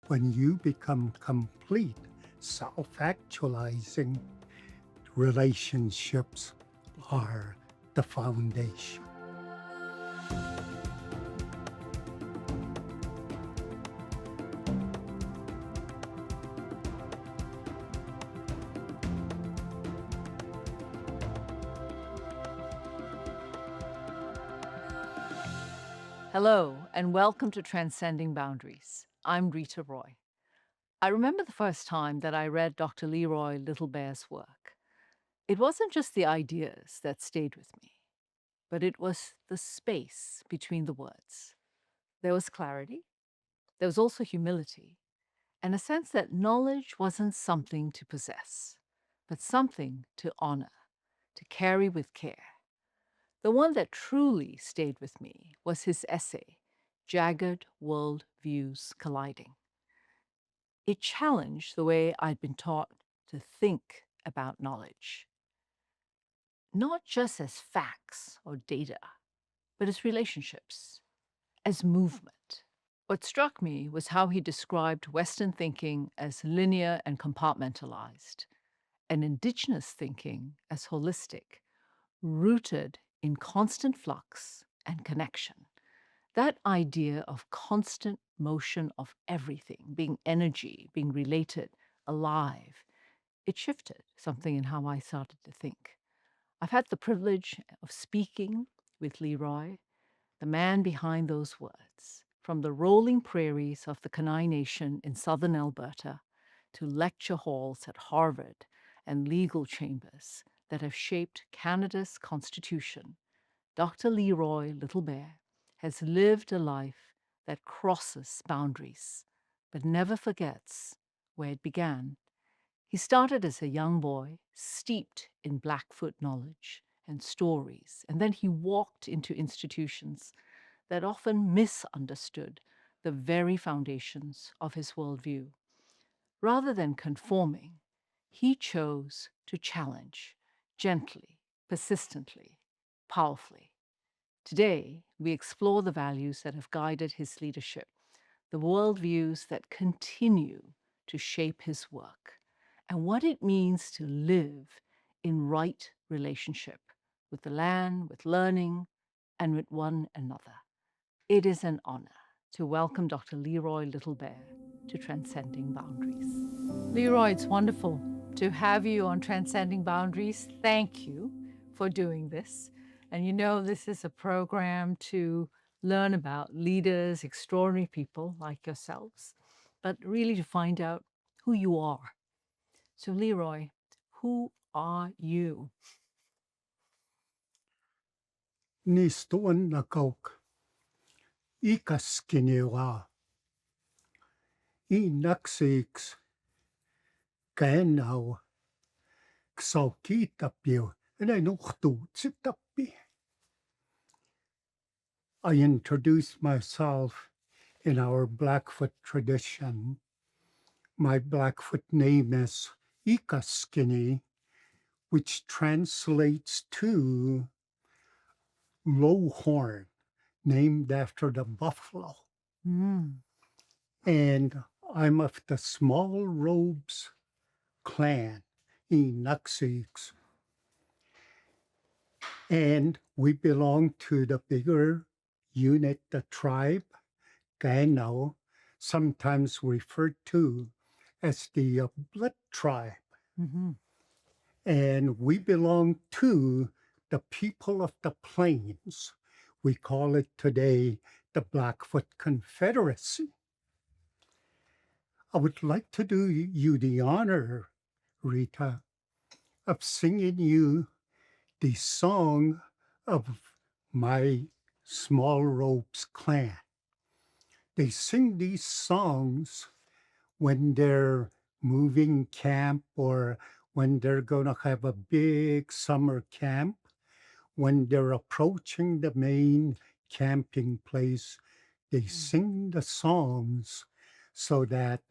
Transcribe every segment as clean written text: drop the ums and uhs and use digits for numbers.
when you become complete, self-actualizing, relationships are the foundation. Hello, and welcome to Transcending Boundaries. I'm Rita Roy. I remember the first time that I read Dr. Leroy Little Bear's work. It wasn't just the ideas that stayed with me, but it was the space between the words. There was clarity, there was also humility, and a sense that knowledge wasn't something to possess, but something to honor, to carry with care. The one that truly stayed with me was his essay, Jagged World Views Colliding. It challenged the way I'd been taught to think about knowledge, not just as facts or data, but as relationships, as movement. What struck me was how he described Western thinking as linear and compartmentalized, and Indigenous thinking as holistic, rooted in constant flux and connection. That idea of constant motion of everything, being energy, being related, alive, it shifted something in how I started to think. I've had the privilege of speaking with Leroy, the man behind those words, from the rolling prairies of the Kainai Nation in southern Alberta to lecture halls at Harvard and legal chambers that have shaped Canada's constitution. Dr. Leroy Little Bear has lived a life that crosses boundaries, but never forgets where it began. He started as a young boy, steeped in Blackfoot knowledge and stories, and then he walked into institutions that often misunderstood the very foundations of his worldview. Rather than conforming, he chose to challenge gently, persistently, powerfully. Today, we explore the values that have guided his leadership, the worldviews that continue to shape his work, and what it means to live in right relationship with the land, with learning, and with one another. It is an honor to welcome Dr. Leroy Little Bear to Transcending Boundaries. Leroy, it's wonderful to have you on Transcending Boundaries. Thank you for doing this. And you know, this is a program to learn about leaders, extraordinary people like yourselves, but really to find out who you are. So, Leroy, who are you? Nistuan na kauk, ikaskiniwa, inaksiks, kaenau, ksaukitapio, and I know tsitapi. I introduced myself in our Blackfoot tradition. My Blackfoot name is Ikaskini, which translates to low horn, named after the buffalo. Mm. And I'm of the Small Robes clan, Inuksiks. And we belong to the bigger unit, the tribe, Gainau, sometimes referred to as the Blood tribe. Mm-hmm. And we belong to the people of the plains. We call it today the Blackfoot Confederacy. I would like to do you the honor, Rita, of singing you the song of my Small Ropes clan. They sing these songs when they're moving camp or when they're going to have a big summer camp, when they're approaching the main camping place. They sing the songs so that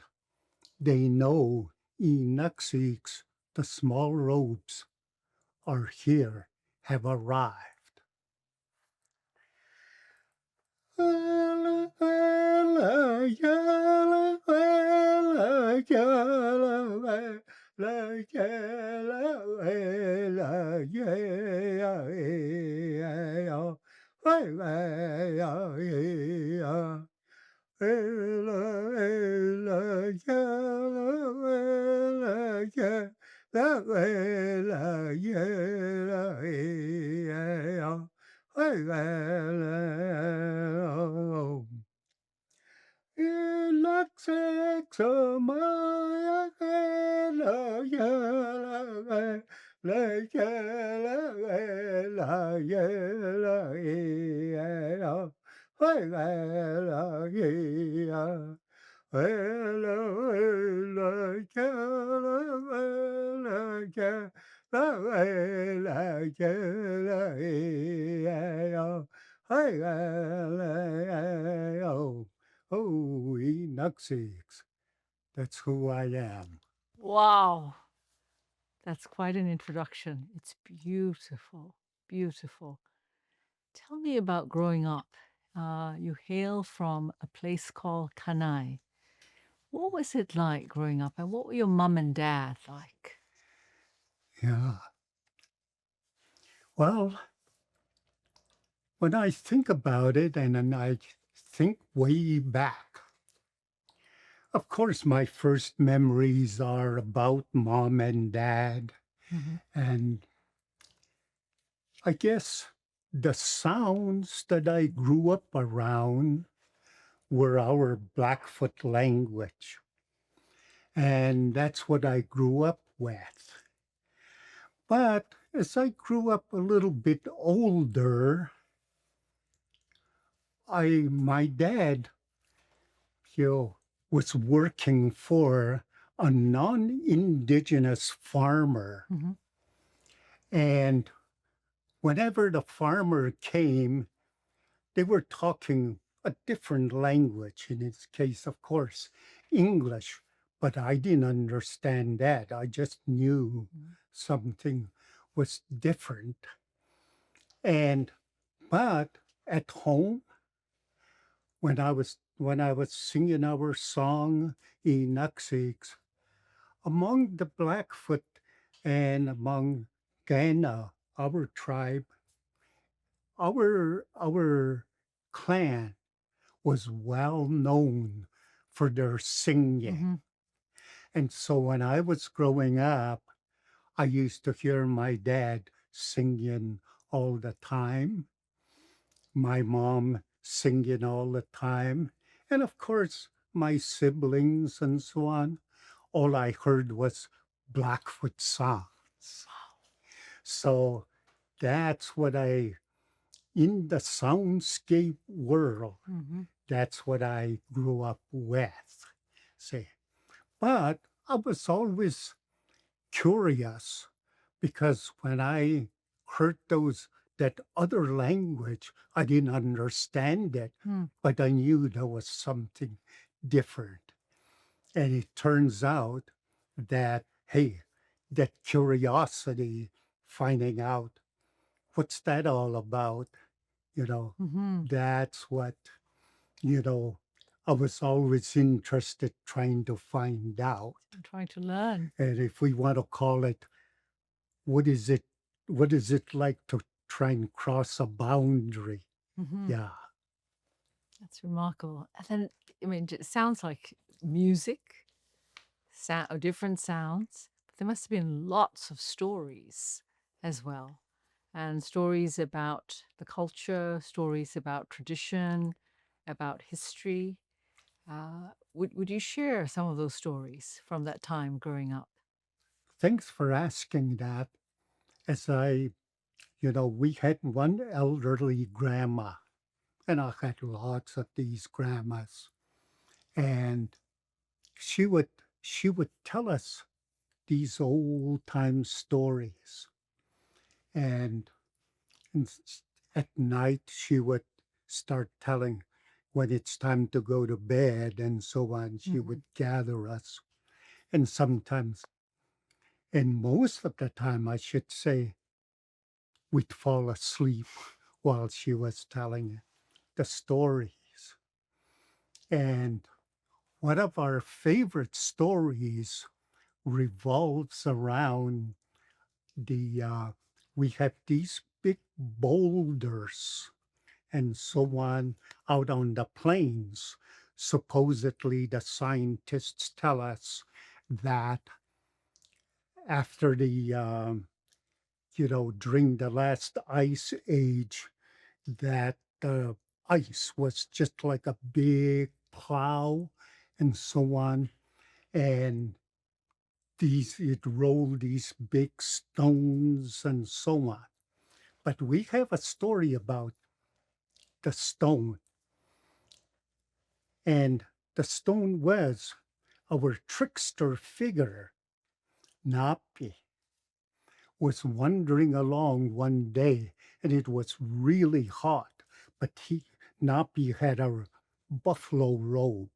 they know Inuksiks, the Small Robes, are here, have arrived. Oh, Enuxics. That's who I am. Wow, that's quite an introduction. It's beautiful, beautiful. Tell me about growing up. You hail from a place called Kanai. What was it like growing up, and what were your mum and dad like? Yeah. Well, when I think about it and then I think way back, of course, my first memories are about mom and dad. Mhm. And I guess the sounds that I grew up around were our Blackfoot language. And that's what I grew up with. But as I grew up a little bit older, my dad, you know, was working for a non-indigenous farmer. Mhm. And whenever the farmer came, they were talking a different language. In his case, of course, English, but I didn't understand that. I just knew Mhm. something was different. And but at home, when I was singing our song Enuxics, among the Blackfoot and among Gana, our tribe, our clan was well known for their singing. Mhm. And so when I was growing up, I used to hear my dad singing all the time, my mom singing all the time, and of course, my siblings and so on. All I heard was Blackfoot songs. So that's what in the soundscape world, Mhm. that's what I grew up with. See, but I was always curious because when I heard that other language, I didn't understand it, Mm. but I knew there was something different. And it turns out that, hey, that curiosity, finding out what's that all about, you know, Mhm. that's what, you know, I was always interested trying to find out. I'm trying to learn. And if we want to call it, what is it, what is it like to try and cross a boundary? Mhm. Yeah. That's remarkable. And then, I mean, it sounds like music, or different sounds, but there must have been lots of stories as well. And stories about the culture, stories about tradition, about history. Would you share some of those stories from that time growing up? Thanks for asking that. As we had one elderly grandma, and I had lots of these grandmas, and she would she would tell us these old time stories, and, at night she would start telling when it's time to go to bed and so on. She would Mhm. gather us, and sometimes, and most of the time, I should say, we'd fall asleep while she was telling the stories. And one of our favorite stories revolves around we have these big boulders and so on out on the plains. Supposedly, the scientists tell us that after during the last ice age, that the ice was just like a big plow and so on. And it rolled these big stones and so on. But we have a story about the stone, and the stone was our trickster figure, Napi, was wandering along one day, and it was really hot, but Napi had a buffalo robe,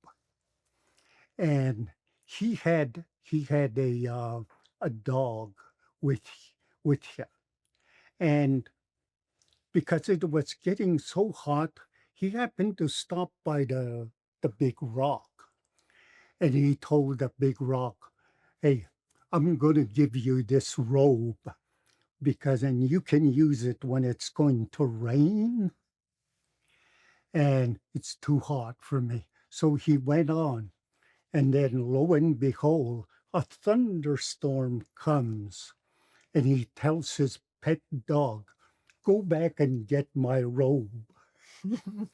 and he had a dog with him, and because it was getting so hot, he happened to stop by the big rock, and he told the big rock, "Hey, I'm going to give you this robe and you can use it when it's going to rain and it's too hot for me." So he went on, and then lo and behold, a thunderstorm comes, and he tells his pet dog, "Go back and get my robe."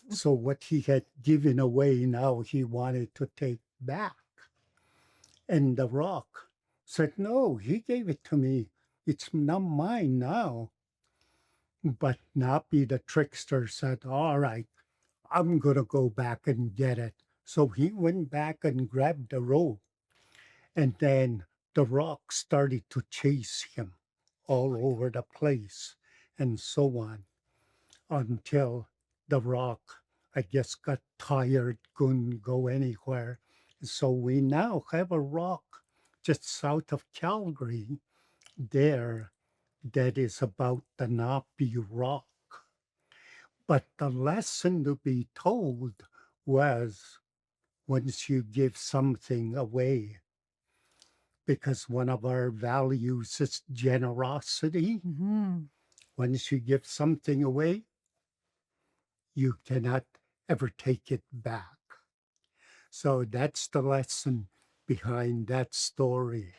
So what he had given away, now he wanted to take back. And the rock said, "No, he gave it to me. It's not mine now." But Napi the trickster said, "All right, I'm going to go back and get it." So he went back and grabbed the rope, and then the rock started to chase him all over the place and so on until the rock, I guess, got tired, couldn't go anywhere. So we now have a rock just south of Calgary there that is about the Napi Rock. But the lesson to be told was once you give something away, because one of our values is generosity. Mhm. Once you give something away, you cannot ever take it back. So that's the lesson behind that story.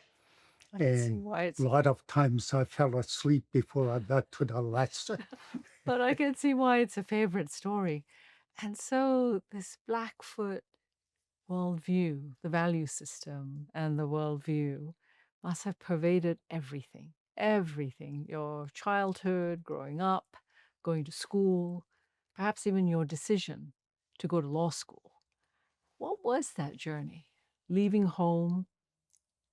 I can see And why a it's lot of times I fell asleep before I got to the lesson. but I can see why it's a favorite story. And so this Blackfoot worldview, the value system and the worldview must have pervaded everything, everything, your childhood, growing up, going to school, perhaps even your decision to go to law school. What was that journey? Leaving home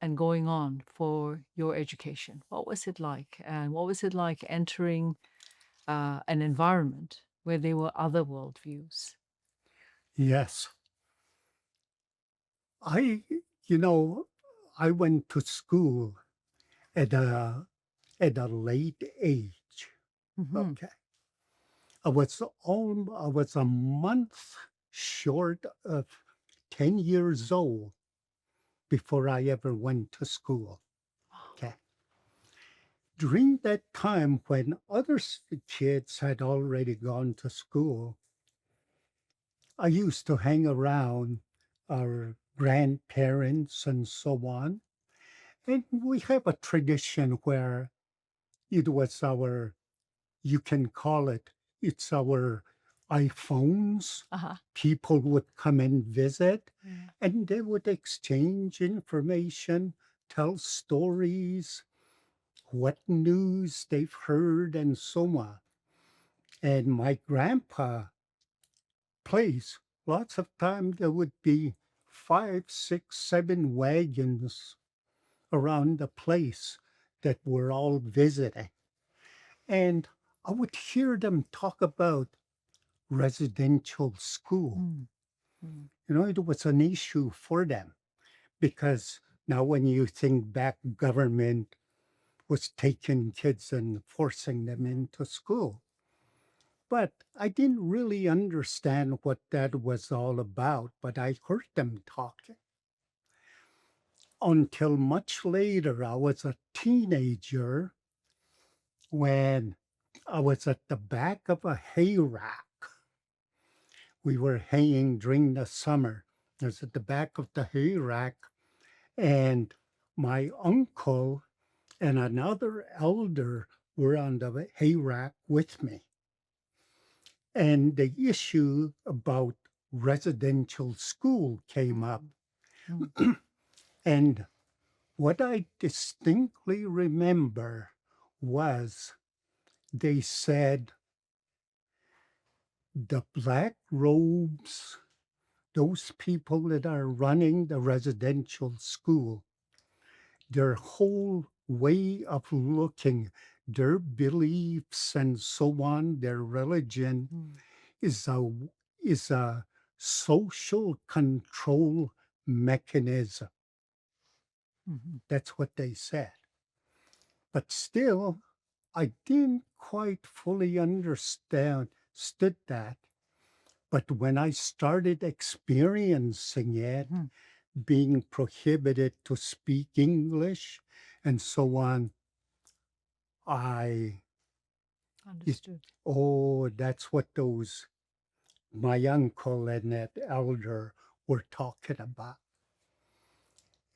and going on for your education. What was it like? And what was it like entering an environment where there were other worldviews? Yes. I, you know, I went to school at a late age. Hmm. Okay. I was a month short of 10 years old before I ever went to school. Okay. During that time when other kids had already gone to school, I used to hang around our grandparents and so on. And we have a tradition where it was you can call it's our iPhones. Uh-huh. People would come and visit, Yeah. and they would exchange information, tell stories, what news they've heard, and so on. And my grandpa place, lots of time there would be 5, 6, 7 wagons around the place that were all visiting. And I would hear them talk about residential school. Mm, mm. It was an issue for them because now when you think back, government was taking kids and forcing them into school. But I didn't really understand what that was all about, but I heard them talking until much later. I was a teenager when I was at the back of a hay rack. We were haying during the summer. I was at the back of the hay rack, and my uncle and another elder were on the hay rack with me. And the issue about residential school came up. Mm, And what I distinctly remember was they said the black robes, those people that are running the residential school, their whole way of looking, their beliefs and so on, their religion mm, is a social control mechanism. mhm, That's what they said. But still, I didn't quite fully understood that. But when I started experiencing it, mhm. being prohibited to speak English and so on, I it, Understood. oh, that's what those my uncle and that elder were talking about.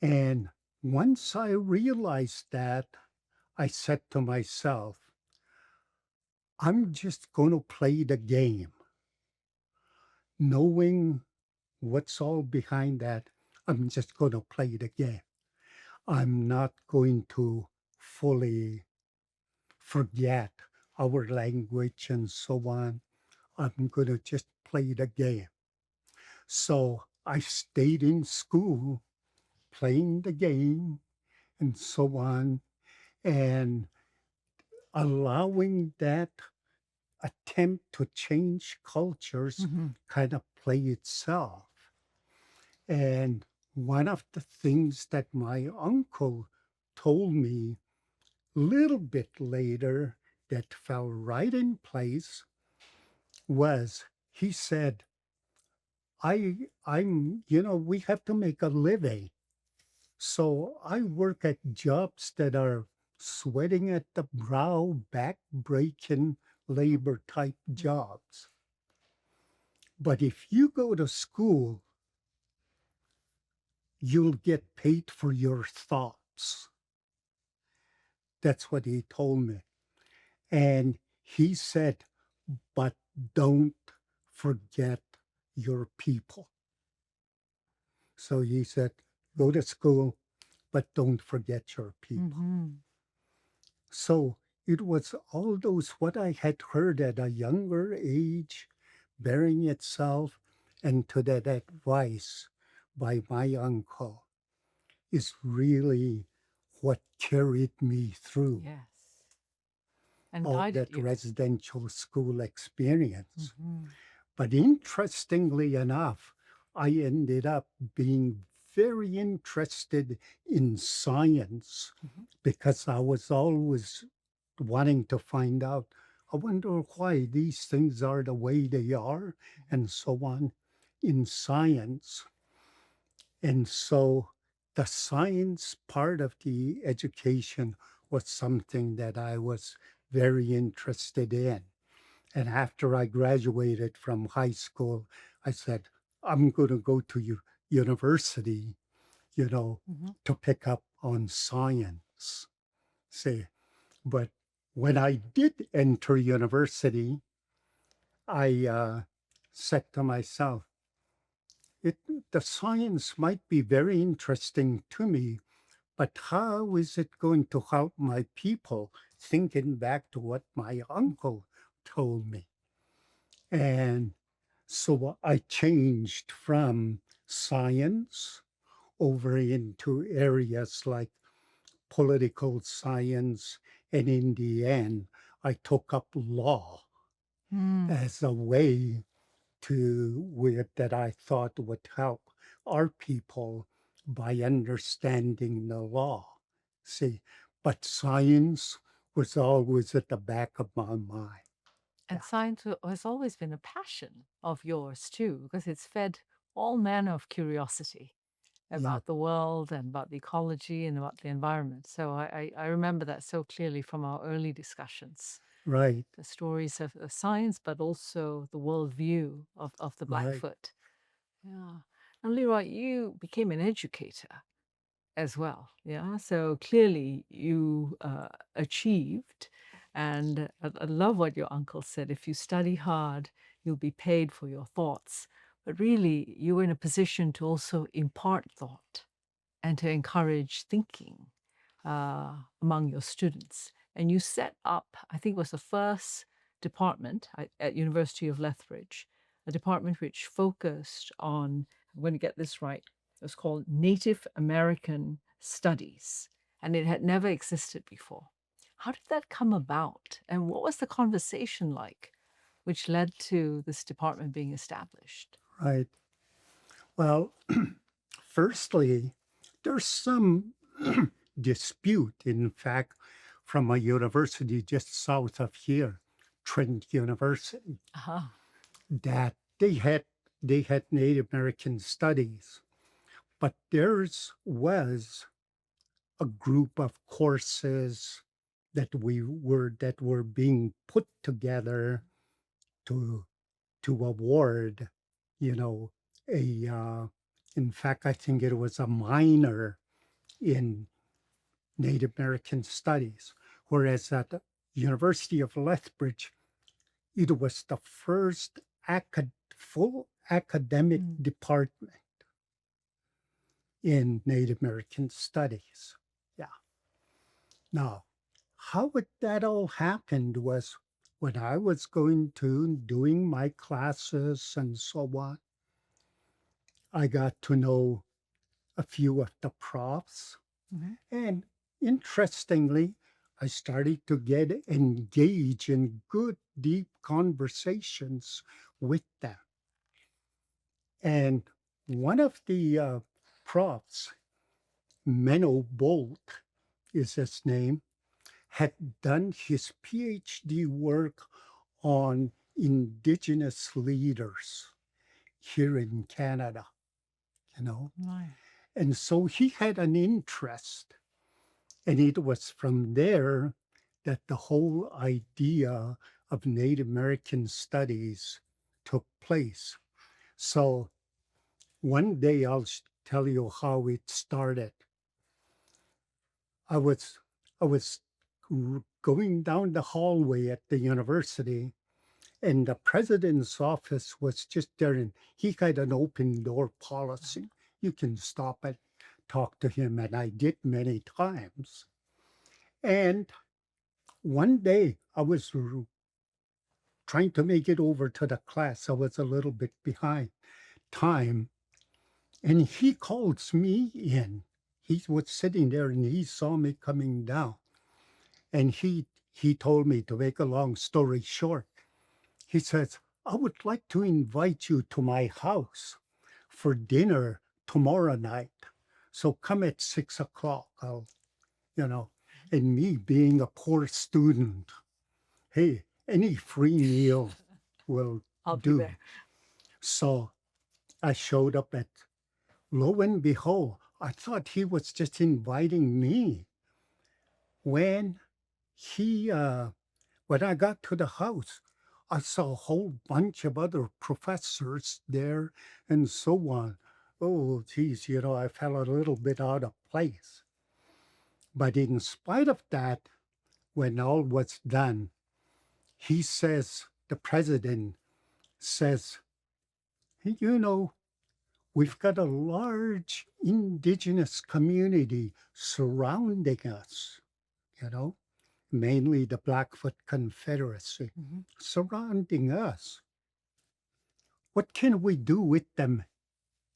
And once I realized that, I said to myself, I'm just going to play the game, knowing what's all behind that. I'm just going to play the game. I'm not going to fully forget our language and so on. I'm going to just play the game. So I stayed in school playing the game and so on, and allowing that attempt to change cultures Mhm, kind of play itself. And one of the things that my uncle told me a little bit later that fell right in place was he said, we have to make a living. So I work at jobs that are sweating at the brow, back breaking mm, labor type mm, jobs. But if you go to school, you'll get paid for your thoughts. That's what he told me. And he said, but don't forget your people. So he said, go to school, but don't forget your people. mhm. So it was all those what I had heard at a younger age bearing itself, and to that advice by my uncle is really what carried me through Yes. And all guided that you. residential school experience. Mhm, But interestingly enough, I ended up being very interested in science mhm, because I was always wanting to find out, I wonder why these things are the way they are, mhm. and so on in science. And so the science part of the education was something that I was very interested in. And after I graduated from high school, I said, I'm going to go to university, you know, Mhm. to pick up on science. See, but when I did enter university, I said to myself, it, the science might be very interesting to me, but how is it going to help my people? Thinking back to what my uncle told me. And so I changed from science over into areas like political science. And in the end, I took up law Mm, as a way that I thought would help our people by understanding the law. See, but science was always at the back of my mind. And science has always been a passion of yours too, because it's fed all manner of curiosity yeah, about the world and about the ecology and about the environment. So I remember that so clearly from our early discussions. right, The stories of science, but also the worldview of the right, Blackfoot. Yeah. And Leroy, you became an educator as well. Yeah. So clearly you achieved. And I love what your uncle said. If you study hard, you'll be paid for your thoughts. But really, you were in a position to also impart thought and to encourage thinking among your students. And you set up, I think it was the first department at University of Lethbridge, a department which focused on, I'm going to get this right, it was called Native American Studies, and it had never existed before. How did that come about? And what was the conversation like, which led to this department being established? right. Well, firstly, there's some dispute, in fact, from a university just south of here, Trent University, Uh-huh. that they had Native American studies, but theirs was a group of courses that were being put together to award, you know, a in fact, I think it was a minor in Native American studies, whereas at the University of Lethbridge, it was the first full academic Mm. department in Native American studies. Yeah. Now, that all happened was when I was going to doing my classes and so on, I got to know a few of the profs. Mhm. And interestingly, I started to get engaged in good, deep conversations with them. And one of the profs, Menno Bolt is his name, had done his PhD work on Indigenous leaders here in Canada, you know. Right. And so he had an interest. And it was from there that the whole idea of Native American studies took place. So one day tell you how it started. I was I was going down the hallway at the university, and the president's office was just there, and he had an open door policy. You can stop and talk to him, and I did many times. And one day I was trying to make it over to the class. I was a little bit behind time, and he calls me in. He was sitting there and he saw me coming down, and he told me, to make a long story short, he says, "I would like to invite you to my house for dinner tomorrow night. So come at 6 o'clock. You know, and me being a poor student, hey, any free meal will I'll be do." there. So I showed up at, lo and behold, I thought he was just inviting me. When he, when I got to the house, I saw a whole bunch of other professors there and so on. Oh, geez, I felt a little bit out of place. But in spite of that, when all was done, he says, the president says, "Hey, we've got a large indigenous community surrounding us, you know, mainly the Blackfoot Confederacy Mhm. surrounding us. What can we do with them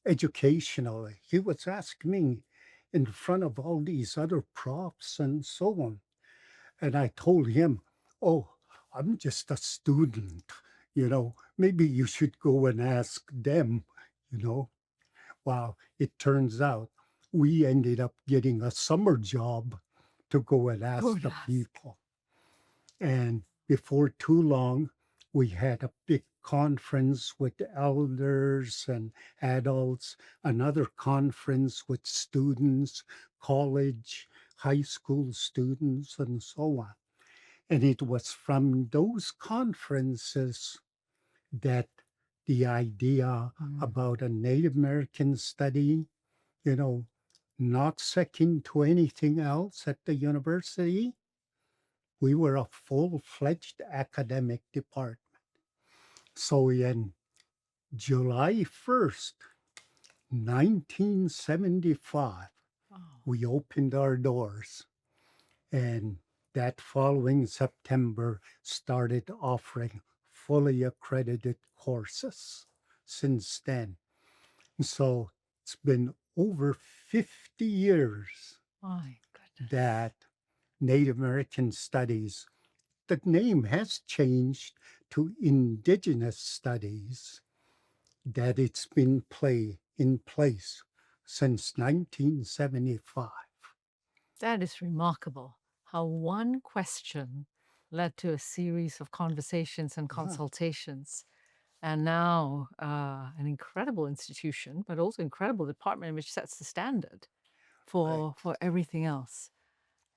educationally?" He was asking me in front of all these other profs and so on. And I told him, "Oh, I'm just a student, maybe you should go and ask them, you know." Wow, it turns out we ended up getting a summer job to go and Go ask and the ask. people. And before too long, we had a big conference with elders and adults, another conference with students, college, high school students, and so on. And it was from those conferences that the idea Mm. about a Native American study, you know, not second to anything else at the university, we were a full-fledged academic department. So in July 1st, 1975, Oh, we opened our doors, and that following September started offering fully accredited courses since then. So it's been over 50 years my goodness. that Native American Studies, the name has changed to Indigenous Studies, that it's been in place since 1975. That is remarkable how one question led to a series of conversations and Yeah, consultations. And now an incredible institution, but also incredible department which sets the standard right, for everything else.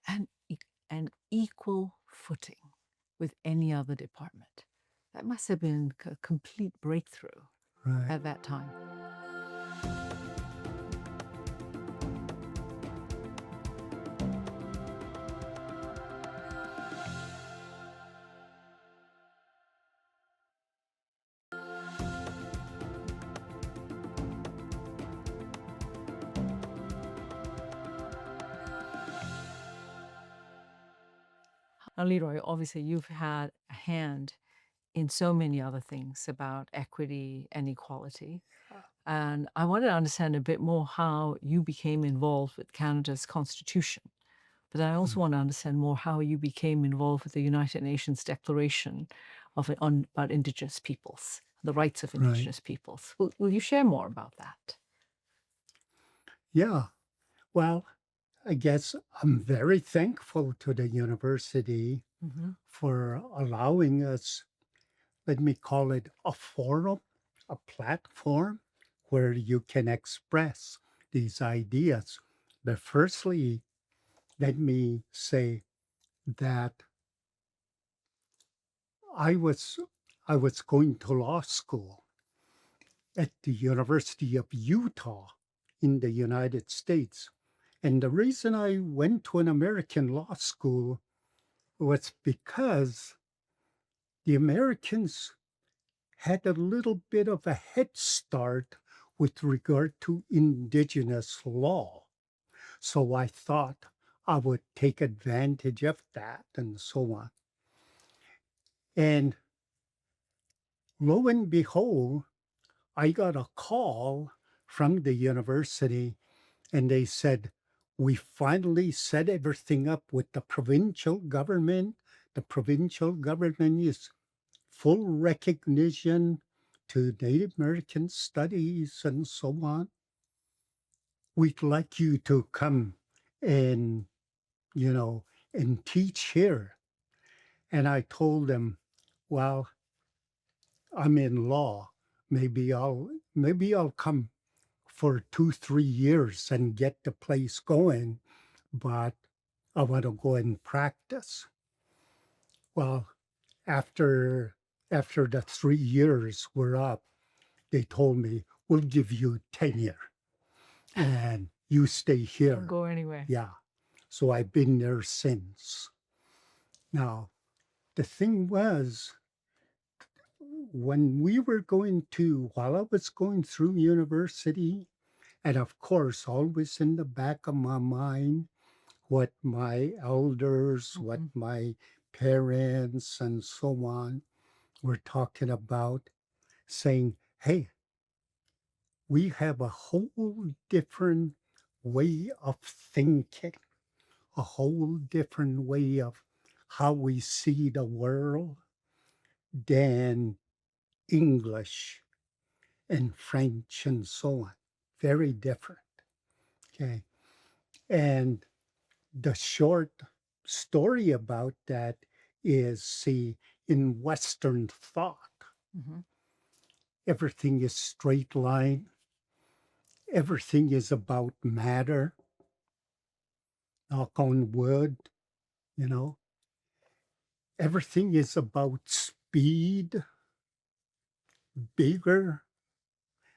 And an equal footing with any other department. That must have been a complete breakthrough right. at that time. Now, Leroy, obviously you've had a hand in so many other things about equity and equality. And I wanted to understand a bit more how you became involved with Canada's constitution. But I also want to understand more how you became involved with the United Nations Declaration about Indigenous peoples, the rights of Right. Indigenous peoples. Will you share more about that? Yeah. Well, I guess I'm very thankful to the university Hmm. for allowing us, let me call it a forum, a platform where you can express these ideas. But firstly, let me say that I was I was going to law school at the University of Utah in the United States. And the reason I went to an American law school was because the Americans had a little bit of a head start with regard to indigenous law. So I thought I would take advantage of that and so on. And lo and behold, I got a call from the university and they said, we finally set everything up with the provincial government. The provincial government is full recognition to Native American studies and so on. We'd like you to come and, you know, and teach here. And I told them, well, I'm in law. Maybe I'll come for 2, 3 years and get the place going, but I want to go and practice. Well, after after the 3 years were up, they told me, we'll give you tenure and you stay Don't here. go anywhere. Yeah. So I've been there since. Now, the thing was, while I was going through university, and of course, always in the back of my mind, what my elders, what Hmm. my parents, and so on were talking about, saying, hey, we have a whole different way of thinking, a whole different way of how we see the world than English and French and so on. Very different. Okay. And the short story about that is, see, in Western thought. Mhm. Everything is straight line. Everything is about matter. Knock on wood, you know. Everything is about speed, bigger,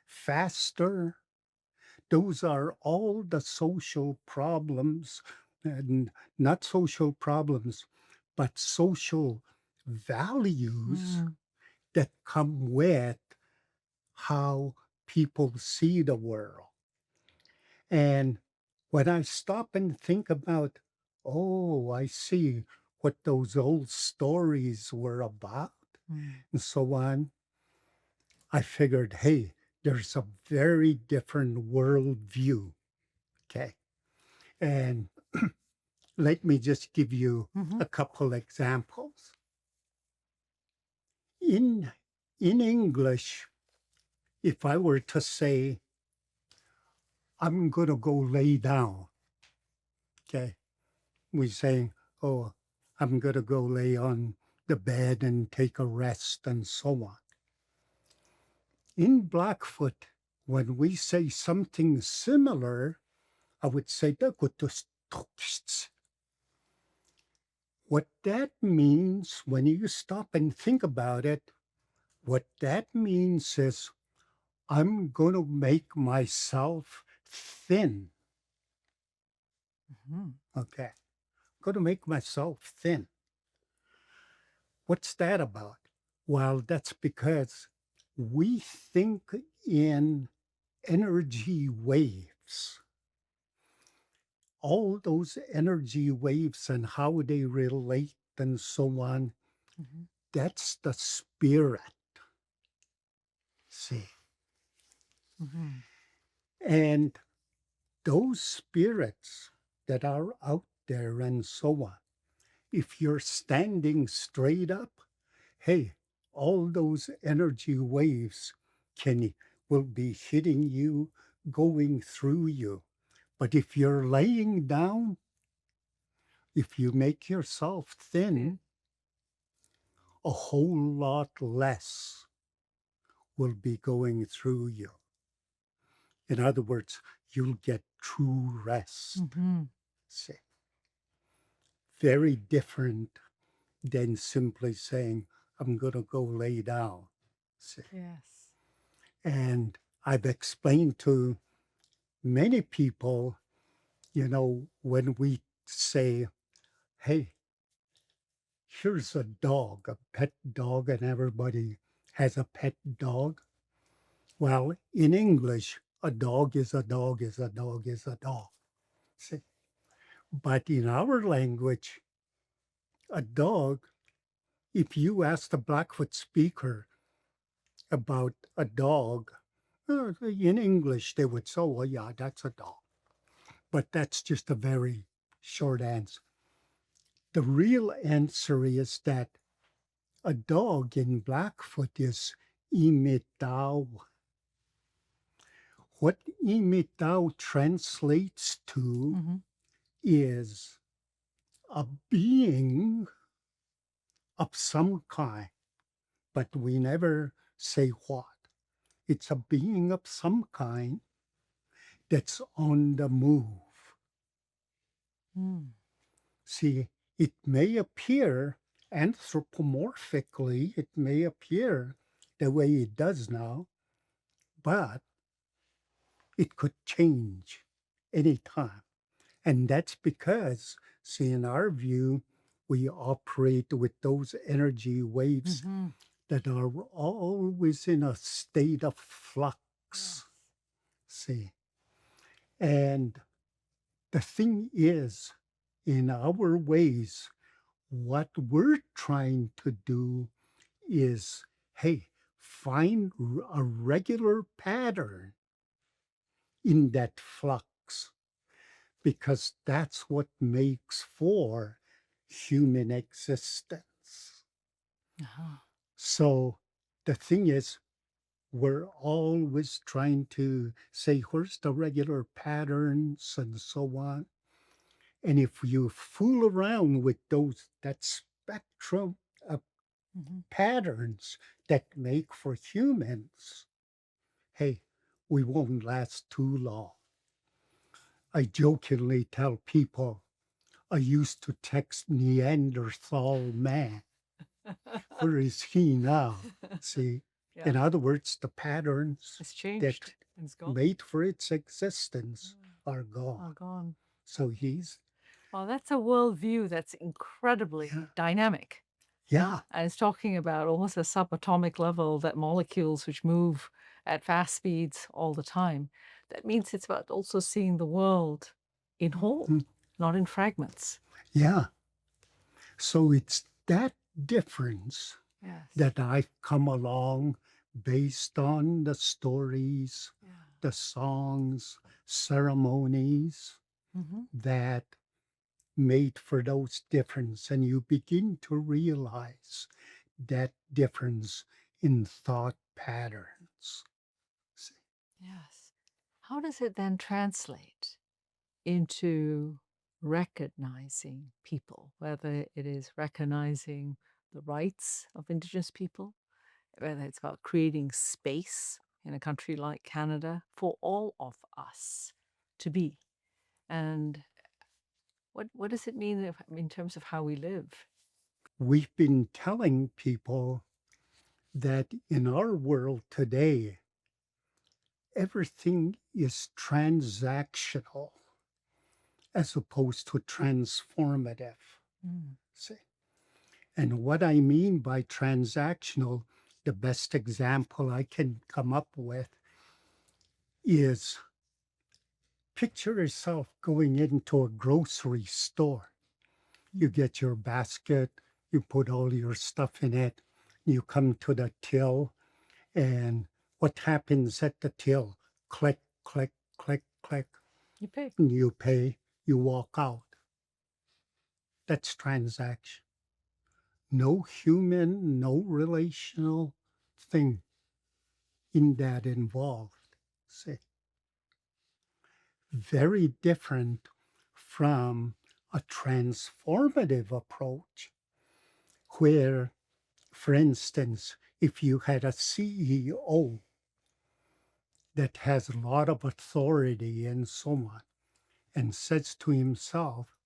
faster. Those are all the social problems, and not social problems, but social values Mm. that come with how people see the world. And when I stop and think about, oh, I see what those old stories were about, Mm. and so on, I figured, hey, there's a very different worldview. Okay. And let me just give you Mhm. a couple examples. In in English, if I were to say, I'm gonna go lay down, okay, we saying, oh, I'm gonna go lay on the bed and take a rest and so on. In Blackfoot, when we say something similar, I would say what that means when you stop and think about it, what that means is I'm going to make myself thin. Mhm. Okay. I'm going to make myself thin. What's that about? Well, that's because we think in energy waves. All those energy waves and how they relate and so on, Mhm. that's the spirit. See? Mhm. And those spirits that are out there and so on, if you're standing straight up, hey, all those energy waves can will be hitting you, going through you. But if you're laying down, if you make yourself thin, a whole lot less will be going through you. In other words, you'll get true rest. Mhm. See, very different than simply saying, I'm going to go lay down. See, Yes. and I've explained to many people, when we say, hey, here's a dog, a pet dog, and everybody has a pet dog. Well, in English, a dog is a dog is a dog is a dog. See? But in our language, a dog, if you ask the Blackfoot speaker about a dog, in English, they would say, oh, well, yeah, that's a dog. But that's just a very short answer. The real answer is that a dog in Blackfoot is imitao. What imitao translates to Mhm. is a being of some kind, but we never say what. It's a being of some kind that's on the move. Mm. See, it may appear anthropomorphically, it may appear the way it does now, but it could change anytime. And that's because, see, in our view, we operate with those energy waves Mhm. that are always in a state of Yes. flux. See, and the thing is, in our ways, what we're trying to do is, hey, find a regular pattern in that flux because that's what makes for human existence. Uh-huh. So the thing is, we're always trying to say, where's the regular patterns and so on. And if you fool around with that spectrum of Mhm. patterns that make for humans, hey, we won't last too long. I jokingly tell people I used to text Neanderthal man. Where is he now? See, Yeah, in other words, the patterns it's that changed. It's gone. made for its existence Mm. are gone. All gone. So he's, Well, that's a worldview that's incredibly yeah, dynamic. Yeah. yeah, And it's talking about almost a subatomic level that molecules which move at fast speeds all the time. That means it's about also seeing the world in whole, mm, not in fragments. yeah. So it's that difference Yes. that I've come along based on the stories, Yeah. the songs, ceremonies Hmm. that made for those difference. And you begin to realize that difference in thought patterns. See, Yes. How does it then translate into recognizing people, whether it is recognizing the rights of Indigenous people, whether it's about creating space in a country like Canada for all of us to be? And what does it mean in terms of how we live? we've been telling people that in our world today, everything is transactional as opposed to transformative. Mm. See? And what I mean by transactional, the best example I can come up with is picture yourself going into a grocery store. You Mm. get your basket, you put all your stuff in it, you come to the till, and what happens at the till? Click, click, click, click, You pay. and you pay, you walk out. That's transaction. No human, no relational thing in that involved. See, very different from a transformative approach where, for instance, if you had a CEO that has a lot of authority and so on, and says to himself,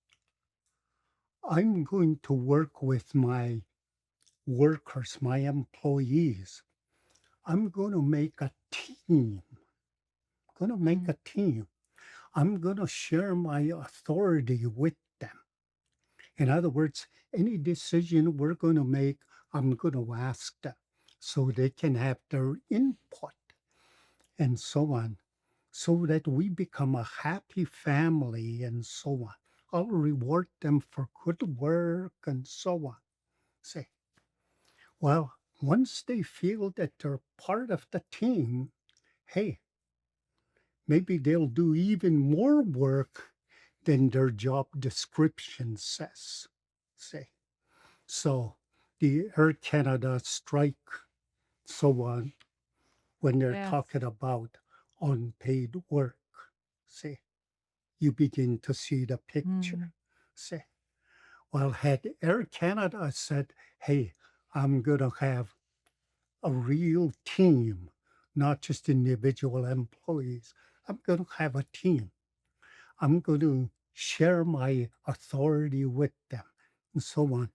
I'm going to work with my workers, my employees. I'm going to make a team. I'm going to make Mm. a team. I'm going to share my authority with them. In other words, any decision we're going to make, I'm going to ask them so they can have their input and so on, so that we become a happy family and so on. I'll reward them for good work and so on. Say, well, once they feel that they're part of the team, hey, maybe they'll do even more work than their job description says. Say, so the Air Canada strike, so on, when they're Yes. talking about unpaid work, say, you begin to see the picture. Mm. Say, well, had Air Canada said, hey, I'm going to have a real team, not just individual employees, I'm going to have a team. I'm going to share my authority with them, and so on.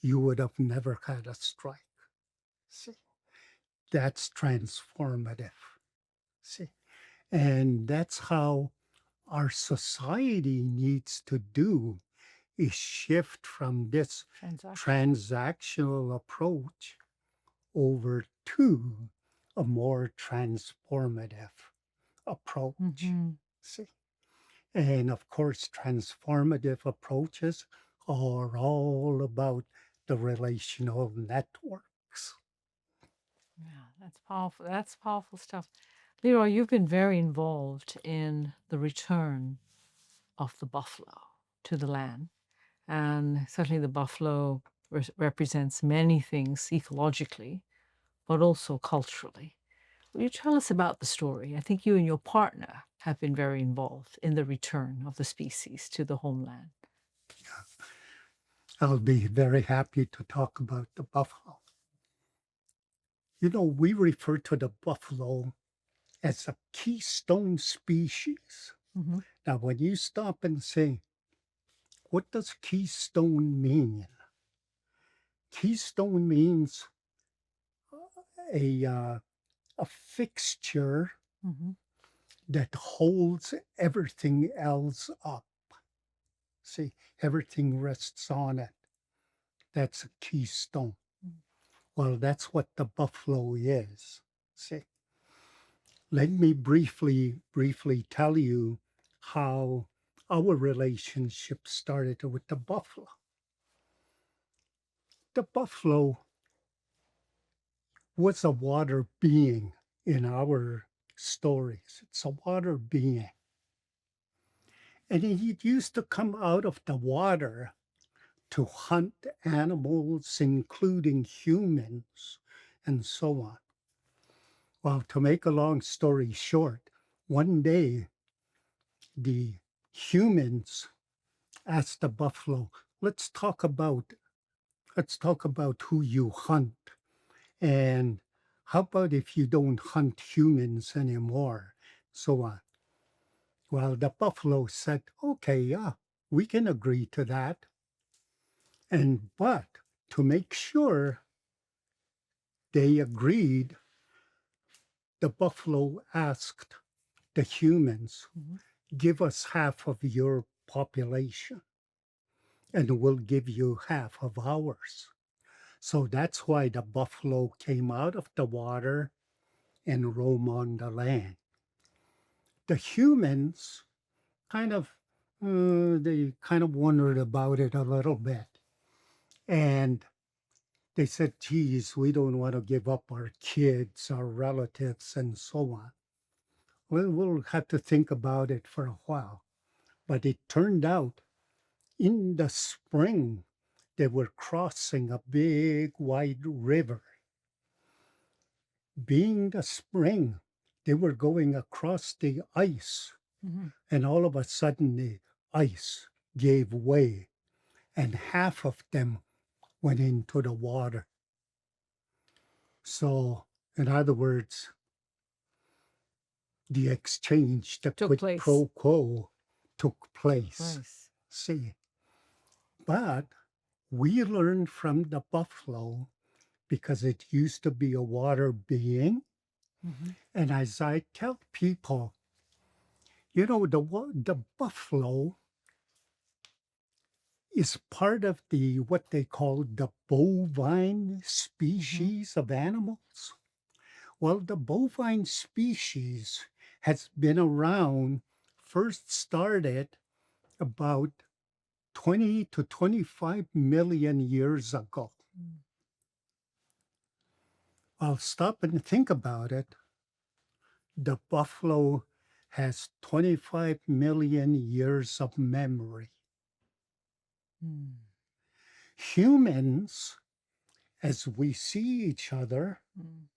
You would have never had a strike. See, that's transformative. See, and that's how our society needs to do is shift from this Transaction. transactional approach over to a more transformative approach. Hmm. See? And of course, transformative approaches are all about the relational networks. Yeah, that's powerful. That's powerful stuff. Leroy, you've been very involved in the return of the buffalo to the land. And certainly the buffalo represents many things ecologically, but also culturally. Will you tell us about the story? I think you and your partner have been very involved in the return of the species to the homeland. I'll be very happy to talk about the buffalo. We refer to the buffalo as a keystone species. Hmm. Now, when you stop and say, what does keystone mean? Keystone means a, uh, a fixture Hmm. that holds everything else up. See, everything rests on it. That's a keystone. Well, that's what the buffalo is. See, let me briefly tell you how our relationship started with the buffalo. The buffalo was a water being in our stories. It's a water being. And it used to come out of the water to hunt animals, including humans, and so on. Well, to make a long story short, one day the humans asked the buffalo, let's talk about who you hunt. And how about if you don't hunt humans anymore? So on. Well, the buffalo said, okay, yeah, we can agree to that. But to make sure they agreed, the buffalo asked the humans, Hmm. give us half of your population and we'll give you half of ours. So that's why the buffalo came out of the water and roam on the land. The humans kind of they kind of wondered about it a little bit. And they said, geez, we don't want to give up our kids, our relatives, and so on. Well, we'll have to think about it for a while. But it turned out in the spring, they were crossing a big wide river. Being the spring, they were going across the ice, Hmm. and all of a sudden the ice gave way, and half of them went into the water. So, in other words, the exchange, the Took quid place. pro quo, took place. Nice. See, but we learned from the buffalo because it used to be a water being. Hmm. And as I tell people, the buffalo is part of the what they call the bovine Hmm. species of animals. Well, the bovine species has been around, first started about 20 to 25 million years ago. I'll stop and think about it. The buffalo has 25 million years of memory. Mm. Humans, as we see each other, Mm.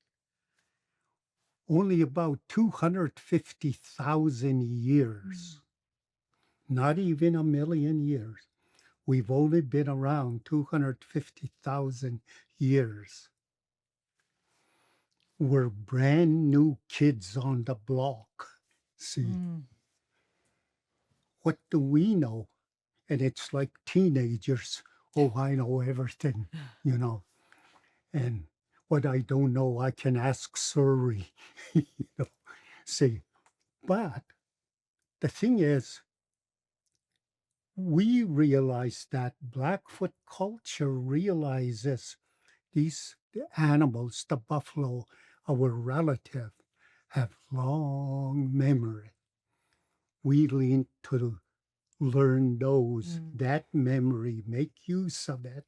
only about 250,000 Mm. years, not even a million years. We've only been around 250,000 years. We're brand new kids on the block. See, Mm. what do we know? And it's like teenagers. Oh, I know everything, you know. And what I don't know, I can ask Surrey. you know. See, but the thing is, we realize that Blackfoot culture realizes these animals, the buffalo, our relative, have long memory. We need to learn those, Mm. that memory, make use of it,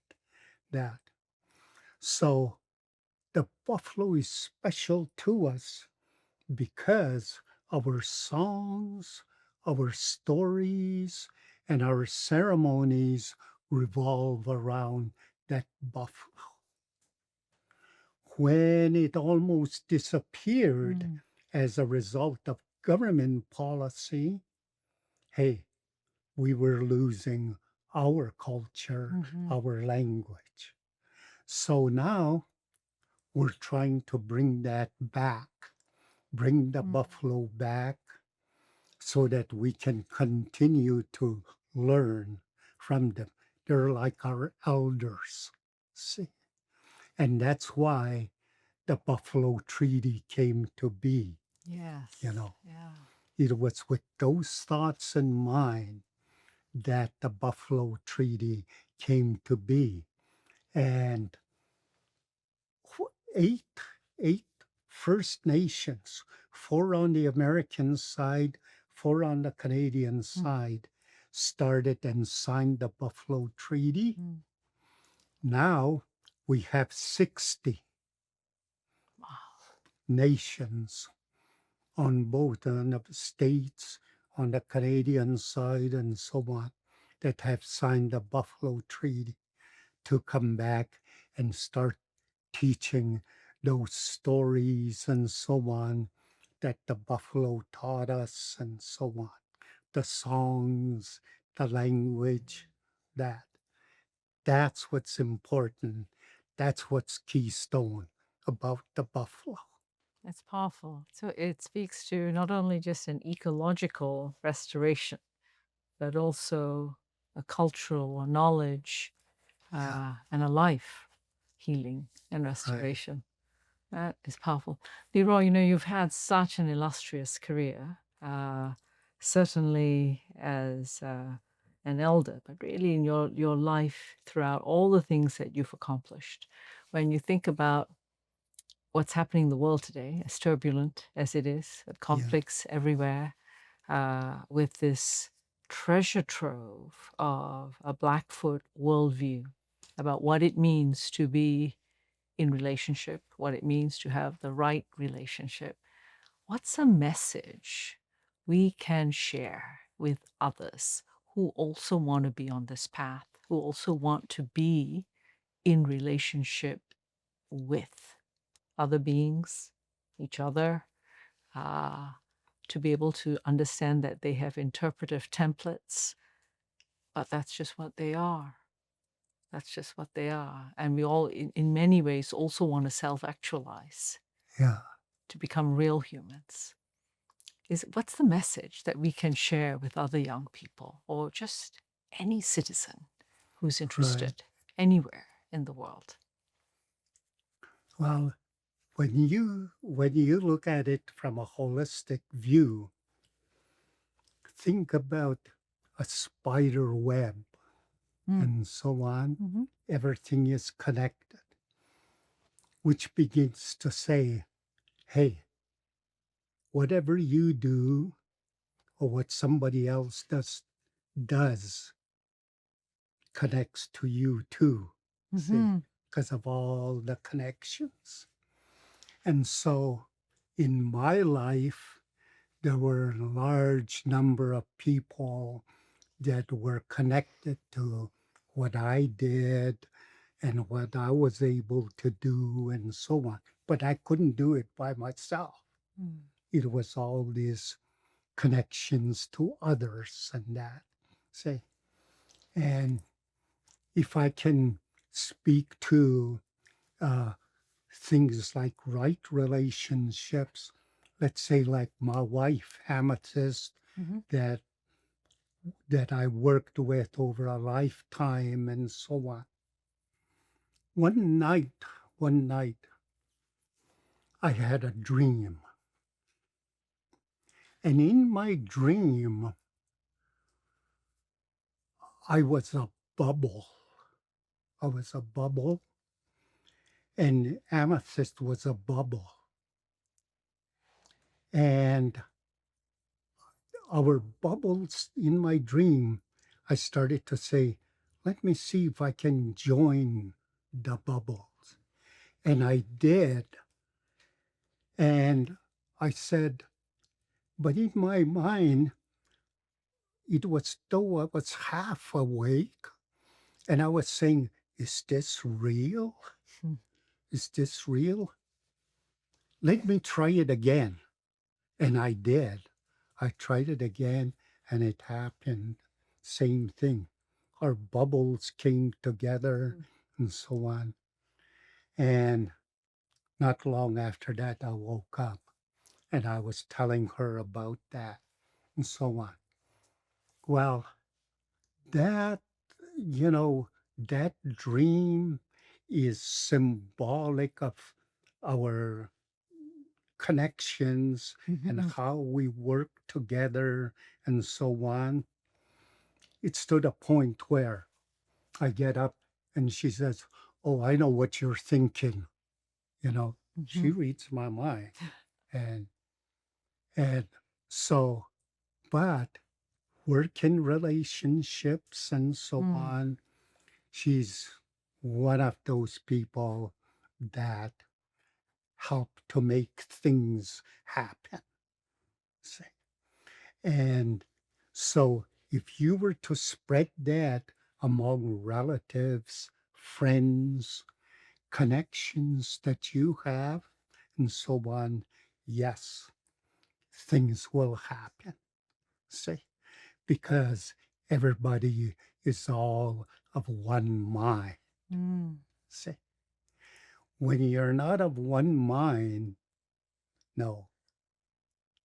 that. So the buffalo is special to us because our songs, our stories, and our ceremonies revolve around that buffalo. When it almost disappeared Mm. as a result of government policy, hey, we were losing our culture, Mhm. our language. So now we're trying to bring that back, bring the Mm. buffalo back so that we can continue to learn from them. They're like our elders. See? And that's why the Buffalo Treaty came to be. You Yes. know, Yeah. it was with those thoughts in mind that the Buffalo Treaty came to be. And eight, eight First Nations, four on the American side, four on the Canadian Mm. side, started and signed the Buffalo Treaty. Mm. Now we have 60 Wow. nations on both the states, on the Canadian side, and so on, that have signed the Buffalo Treaty to come back and start teaching those stories and so on that the buffalo taught us and so on. The songs, the language, that. That's what's important. That's what's keystone about the buffalo. It's powerful. So it speaks to not only just an ecological restoration, but also a cultural knowledge Yeah, and a life healing and right. restoration. That is powerful. Leroy, you know, you've had such an illustrious career, certainly as an elder, but really in your life throughout all the things that you've accomplished. When you think about what's happening in the world today, as turbulent as it is, with Yeah, conflicts everywhere, with this treasure trove of a Blackfoot worldview about what it means to be in relationship, what it means to have the right relationship. What's a message we can share with others who also want to be on this path, who also want to be in relationship with other beings, each other, uh, to be able to understand that they have interpretive templates, but that's just what they are. That's just what they are. And we all, in many ways, also want to self actualize yeah, to become real humans. What's the message that we can share with other young people or just any citizen who's right. interested anywhere in the world? Well, when you look at it from a holistic view, think about a spider web Mm. and so on. Hmm. Everything is connected, which begins to say, hey, whatever you do or what somebody else does connects to you too. See, Hmm. because of all the connections. And so in my life, there were a large number of people that were connected to what I did and what I was able to do and so on. But I couldn't do it by myself. Mm. It was all these connections to others and that. Say, and if I can speak to uh, things like right relationships, let's say like my wife, Amethyst, Hmm. that that I worked with over a lifetime and so on. One night, one night, I had a dream. And in my dream, I was a bubble. I was a bubble, and Amethyst was a bubble. And our bubbles in my dream, I started to say, let me see if I can join the bubbles. And I did. And I said, but in my mind, it was though I was half awake. And I was saying, is this real? Is this real? Let me try it again. And I did. I tried it again and it happened. Same thing. Our bubbles came together Mm. and so on. And not long after that, I woke up and I was telling her about that and so on. Well, that, you know, that dream is symbolic of our connections and Mhm. how we work together and so on. It's to the point where I get up and she says, "Oh, I know what you're thinking." You know, she Mhm. reads my mind. And and so, but working relationships and so Mm. on, she's one of those people that help to make things happen. See? And so if you were to spread that among relatives, friends, connections that you have, and so on, yes, things will happen. See? Because everybody is all of one mind. Mm. See? When you're not of one mind, no,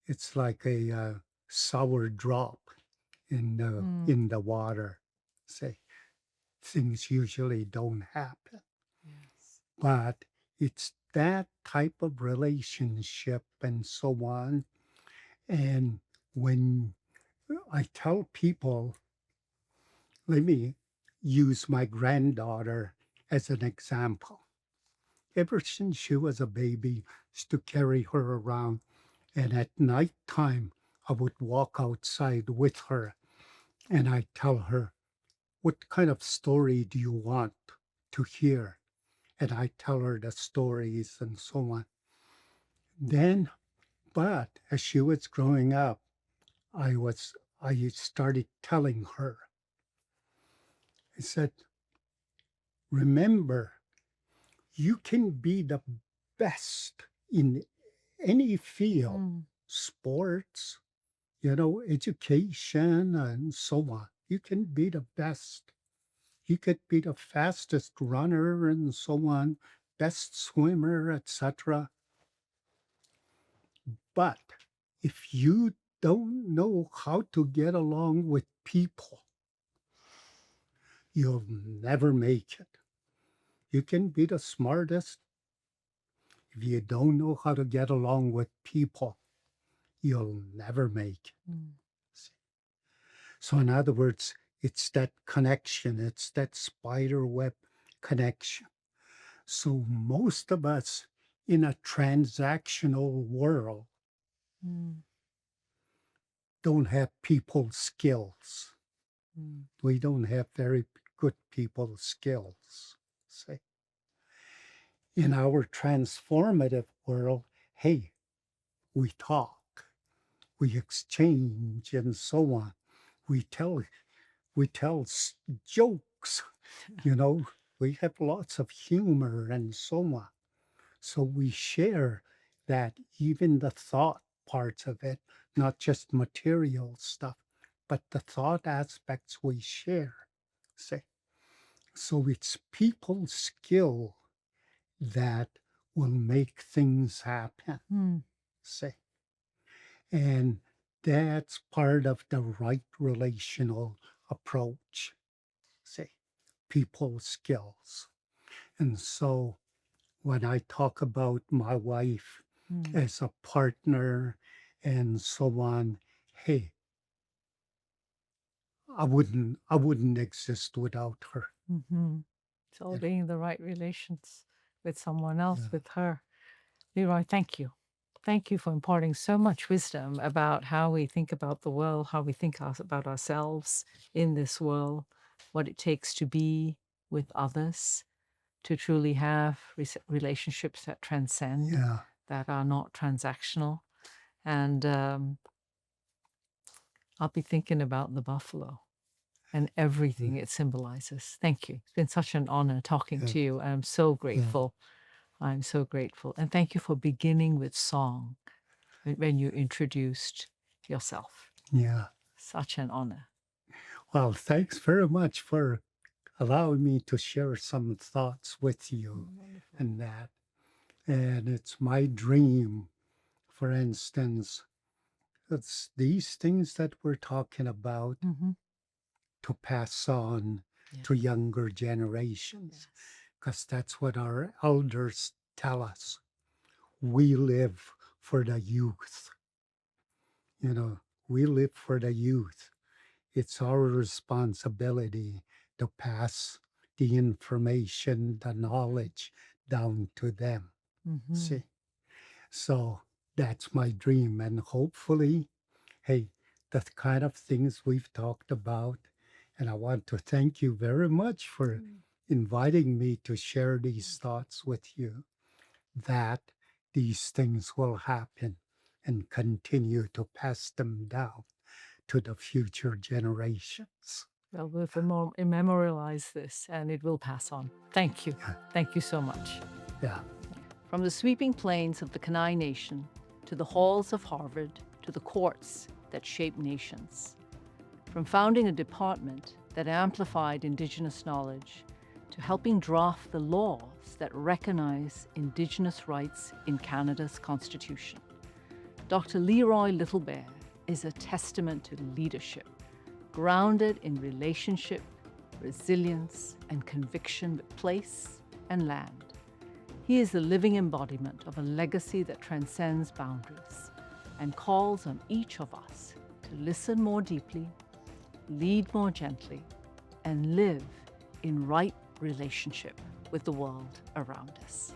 it's like a sour drop Mm. in the water. Say things usually don't happen, Yes. but it's that type of relationship and so on. And when I tell people, let me use my granddaughter as an example. Ever since she was a baby, used to carry her around, and at night time, I would walk outside with her and I tell her, "What kind of story do you want to hear?" And I tell her the stories and so on. Then, but as she was growing up, I was I started telling her, I said, "Remember, you can be the best in any field, Mm. sports, education, and so on. You can be the best. You could be the fastest runner and so on, best swimmer, etc. But if you don't know how to get along with people, you'll never make it. You can be the smartest. If you don't know how to get along with people, you'll never make it." Mm. So, in other words, it's that connection, it's that spider web connection. So, most of us in a transactional world Mm. don't have people skills. Mm. We don't have very good people skills. Say, in our transformative world, hey, we talk, we exchange, and so on. We tell we tell jokes, you know, we have lots of humor and so on. So we share that, even the thought parts of it, not just material stuff, but the thought aspects we share. Say, so it's people skill that will make things happen. Mm. Say, and that's part of the right relational approach. Say, people skills. And so when I talk about my wife Mm. as a partner and so on, hey, I wouldn't exist without her. Mm-hmm. So You being in the right relations with someone know? else, with her. Leroy, thank you. Thank you for imparting so much wisdom about how we think about the world, how we think about ourselves in this world, what it takes to be with others, to truly have relationships that transcend, Yeah, that are not transactional. And I'll be thinking about the buffalo and yeah, everything it symbolizes. Thank you. It's been such an honor talking yeah, to you. I'm so yeah, grateful. I'm so grateful. And thank you for beginning with song when you introduced yourself. yeah. Such an honor. Well, thanks very much for allowing me to share some thoughts with you Wonderful. and that. And it's my dream, for instance, it's these things that we're talking about Mhm. to pass on to Yes. younger generations, Yes. because that's what our elders tell us. We live for the youth. You know, we live for the youth. It's our responsibility to pass the information, the knowledge down to them. Mhm. See? So that's my dream. And hopefully, hey, the kind of things we've talked about. And I want to thank you very much for Mm. inviting me to share these thoughts with you, that these things will happen and continue to pass them down to the future generations. Well, we'll memorialize this and it will pass on. Thank you. Yeah, Thank you so much. yeah, From the sweeping plains of the Kenai Nation to the halls of Harvard to the courts that shape nations. From founding a department that amplified Indigenous knowledge to helping draft the laws that recognize Indigenous rights in Canada's Constitution. Dr. Leroy Little Bear is a testament to leadership, grounded in relationship, resilience, and conviction with place and land. He is the living embodiment of a legacy that transcends boundaries and calls on each of us to listen more deeply, lead more gently, and live in right relationship with the world around us.